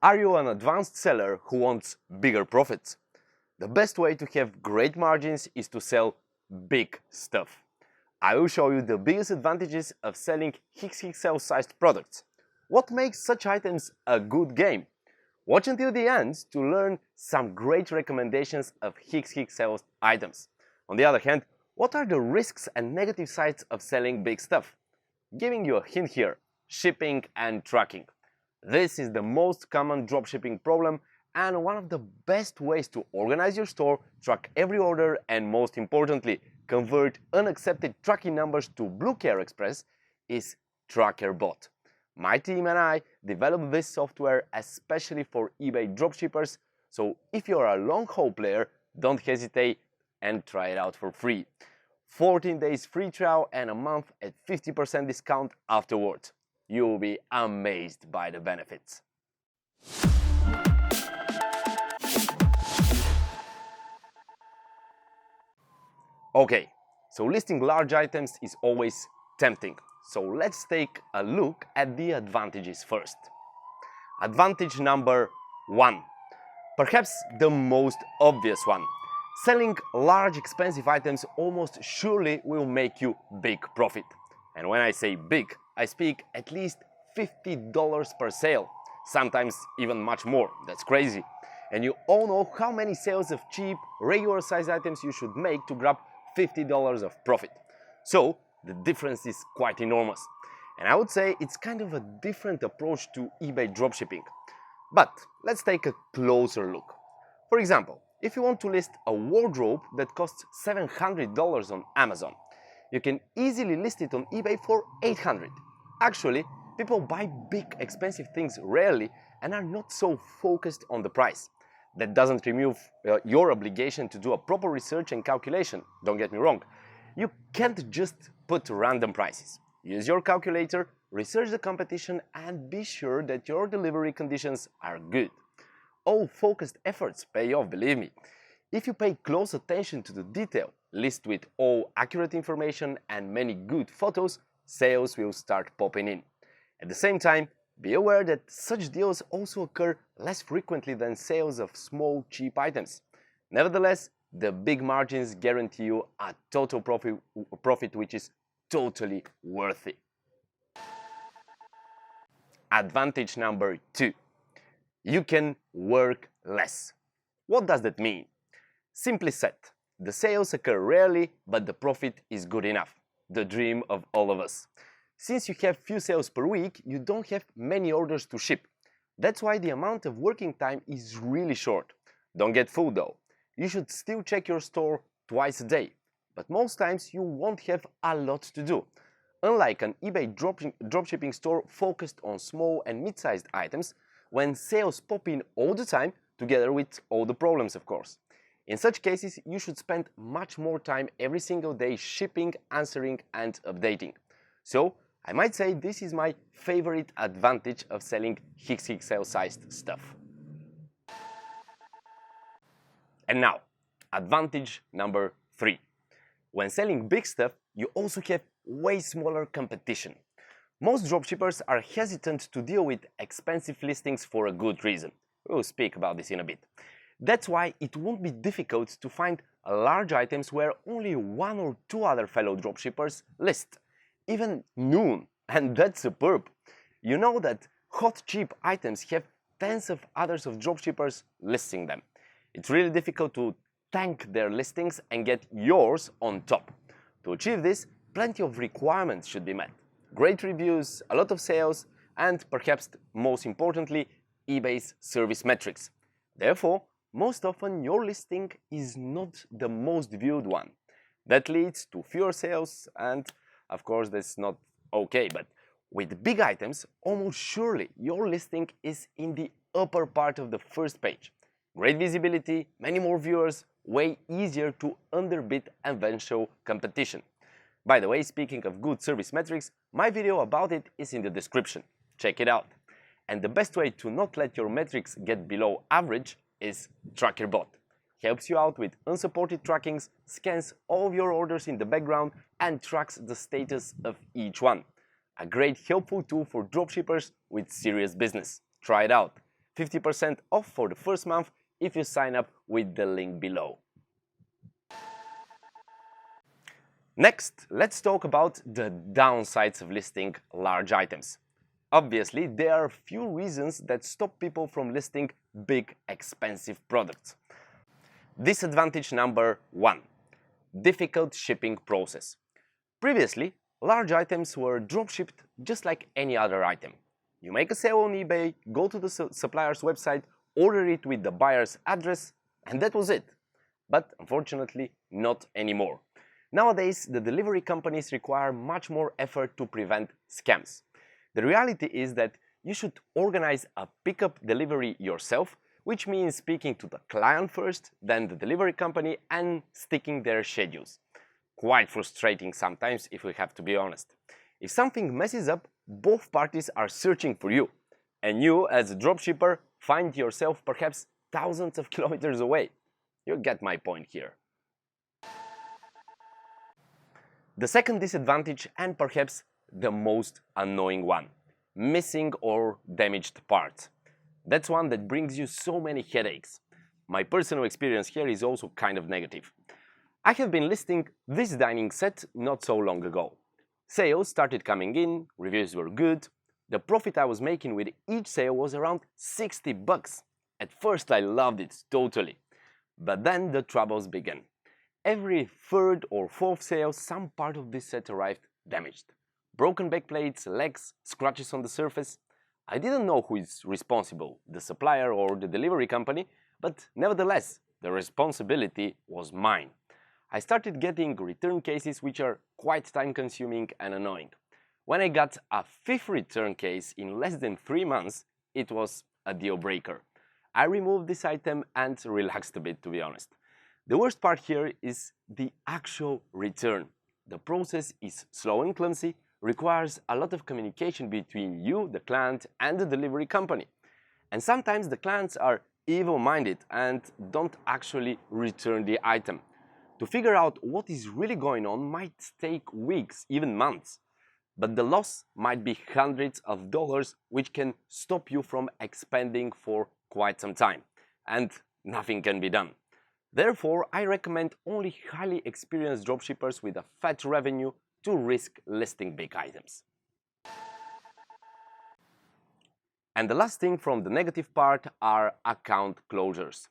Are you an advanced seller who wants bigger profits? The best way to have great margins is to sell big stuff. I will show you the biggest advantages of selling XXL sized products. What makes such items a good game? Watch until the end to learn some great recommendations of XXL items. On the other hand, what are the risks and negative sides of selling big stuff? Giving you a hint here: shipping and tracking. This is the most common dropshipping problem and one of the best ways to organize your store, track every order, and most importantly, convert unaccepted tracking numbers to bluecare express is Trackerbot. My team and I developed this software especially for eBay dropshippers, so if you're a long-haul player, don't hesitate and try it out for free. 14 days free trial and a month at 50% discount afterwards. You will be amazed by the benefits. Okay, so listing large items is always tempting. So let's take a look at the advantages first. Advantage number 1. Perhaps the most obvious one. Selling large expensive items almost surely will make you big profit. And when I say big, I speak at least $50 per sale, sometimes even much more. That's crazy. And you all know how many sales of cheap, regular size items you should make to grab $50 of profit. So the difference is quite enormous. And I would say it's kind of a different approach to eBay dropshipping. But let's take a closer look. For example, if you want to list a wardrobe that costs $700 on Amazon, you can easily list it on eBay for $800. Actually, people buy big expensive things rarely and are not so focused on the price. That doesn't remove your obligation to do a proper research and calculation, don't get me wrong. You can't just put random prices. Use your calculator, research the competition, and be sure that your delivery conditions are good. All focused efforts pay off, believe me. If you pay close attention to the detail, list with all accurate information and many good photos, sales will start popping in. At the same time, be aware that such deals also occur less frequently than sales of small, cheap items. Nevertheless, the big margins guarantee you a total profit which is totally worth it. Advantage number 2. You can work less. What does that mean? Simply said, the sales occur rarely, but the profit is good enough. The dream of all of us. Since you have few sales per week, you don't have many orders to ship. That's why the amount of working time is really short. Don't get fooled though. You should still check your store twice a day, but most times you won't have a lot to do. Unlike an eBay dropshipping store focused on small and mid-sized items, when sales pop in all the time, together with all the problems of course. In such cases, you should spend much more time every single day shipping, answering, and updating. So, I might say this is my favorite advantage of selling XXL sized stuff. And now, advantage number 3. When selling big stuff, you also have way smaller competition. Most dropshippers are hesitant to deal with expensive listings for a good reason. We'll speak about this in a bit. That's why it won't be difficult to find large items where only 1 or 2 other fellow dropshippers list. Even none, and that's superb. You know that hot cheap items have tens of others of dropshippers listing them. It's really difficult to tank their listings and get yours on top. To achieve this, plenty of requirements should be met. Great reviews, a lot of sales, and perhaps most importantly, eBay's service metrics. Therefore, most often your listing is not the most viewed one. That leads to fewer sales, and of course that's not okay, but with big items, almost surely your listing is in the upper part of the first page. Great visibility, many more viewers, way easier to underbid eventual competition. By the way, speaking of good service metrics, my video about it is in the description. Check it out. And the best way to not let your metrics get below average is Trackerbot. Helps you out with unsupported trackings, scans all of your orders in the background, and tracks the status of each one. A great helpful tool for dropshippers with serious business. Try it out. 50% off for the first month if you sign up with the link below. Next, let's talk about the downsides of listing large items. Obviously, there are few reasons that stop people from listing big, expensive products. Disadvantage number 1: difficult shipping process. Previously, large items were dropshipped just like any other item. You make a sale on eBay, go to the supplier's website, order it with the buyer's address, and that was it. But unfortunately, not anymore. Nowadays, the delivery companies require much more effort to prevent scams. The reality is that you should organize a pickup delivery yourself, which means speaking to the client first, then the delivery company, and sticking their schedules. Quite frustrating sometimes, if we have to be honest. If something messes up, both parties are searching for you, and you, as a dropshipper, find yourself perhaps thousands of kilometers away. You get my point here. The second disadvantage, and perhaps the most annoying one: missing or damaged parts. That's one that brings you so many headaches. My personal experience here is also kind of negative. I have been listing this dining set not so long ago. Sales started coming in, reviews were good. The profit I was making with each sale was around 60 bucks. At first I loved it totally. But then the troubles began. Every third or fourth sale, some part of this set arrived damaged. Broken backplates, legs, scratches on the surface. I didn't know who is responsible, the supplier or the delivery company, but nevertheless, the responsibility was mine. I started getting return cases which are quite time-consuming and annoying. When I got a fifth return case in less than 3 months, it was a deal-breaker. I removed this item and relaxed a bit, to be honest. The worst part here is the actual return. The process is slow and clumsy, requires a lot of communication between you, the client, and the delivery company. And sometimes the clients are evil-minded and don't actually return the item. To figure out what is really going on might take weeks, even months. But the loss might be hundreds of dollars, which can stop you from expanding for quite some time. And nothing can be done. Therefore, I recommend only highly experienced dropshippers with a fat revenue to risk listing big items. And the last thing from the negative part are account closures.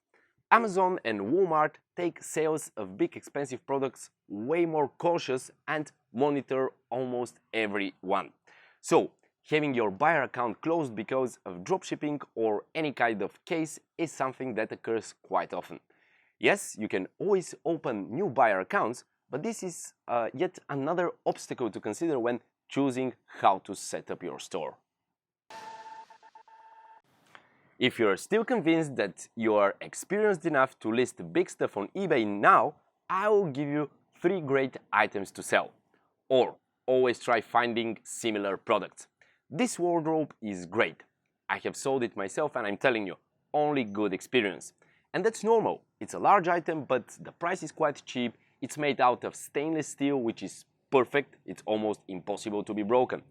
Amazon and Walmart take sales of big expensive products way more cautious and monitor almost every one. So, having your buyer account closed because of dropshipping or any kind of case is something that occurs quite often. Yes, you can always open new buyer accounts, but this is yet another obstacle to consider when choosing how to set up your store. If you're still convinced that you are experienced enough to list big stuff on eBay now, I will give you 3 great items to sell. Or always try finding similar products. This wardrobe is great. I have sold it myself and I'm telling you, only good experience. And that's normal. It's a large item, but the price is quite cheap. It's made out of stainless steel, which is perfect. It's almost impossible to be broken.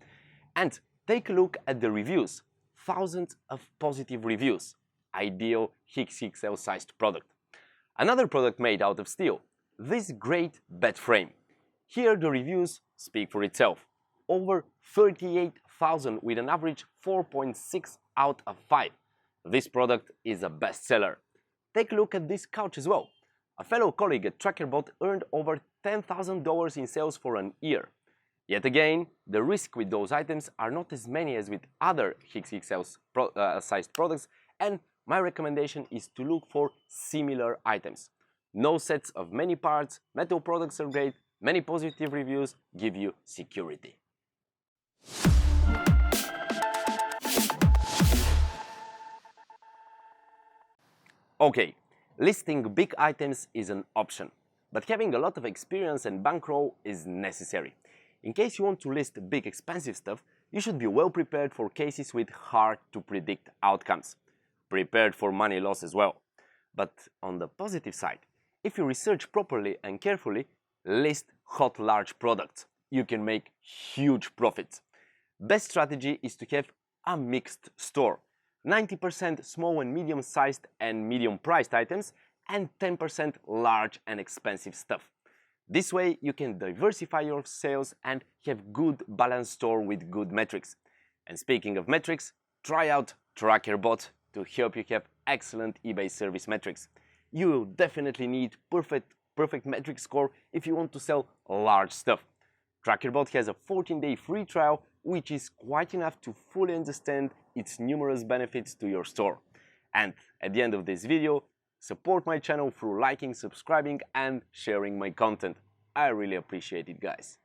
And take a look at the reviews. Thousands of positive reviews. Ideal XXL sized product. Another product made out of steel. This great bed frame. Here the reviews speak for itself. Over 38,000 with an average 4.6 out of 5. This product is a bestseller. Take a look at this couch as well. A fellow colleague at Trackerbot earned over $10,000 in sales for an year. Yet again, the risk with those items are not as many as with other XXL sized products, and my recommendation is to look for similar items. No sets of many parts, metal products are great, many positive reviews give you security. Okay, listing big items is an option, but having a lot of experience and bankroll is necessary. In case you want to list big expensive stuff, you should be well prepared for cases with hard to predict outcomes. Prepared for money loss as well. But on the positive side, if you research properly and carefully, list hot large products. You can make huge profits. Best strategy is to have a mixed store. 90% small and medium-sized and medium-priced items, and 10% large and expensive stuff. This way, you can diversify your sales and have good balanced store with good metrics. And speaking of metrics, try out Trackerbot to help you have excellent eBay service metrics. You will definitely need perfect metric score if you want to sell large stuff. Trackerbot has a 14-day free trial, which is quite enough to fully understand its numerous benefits to your store. And at the end of this video, support my channel through liking, subscribing, and sharing my content. I really appreciate it, guys.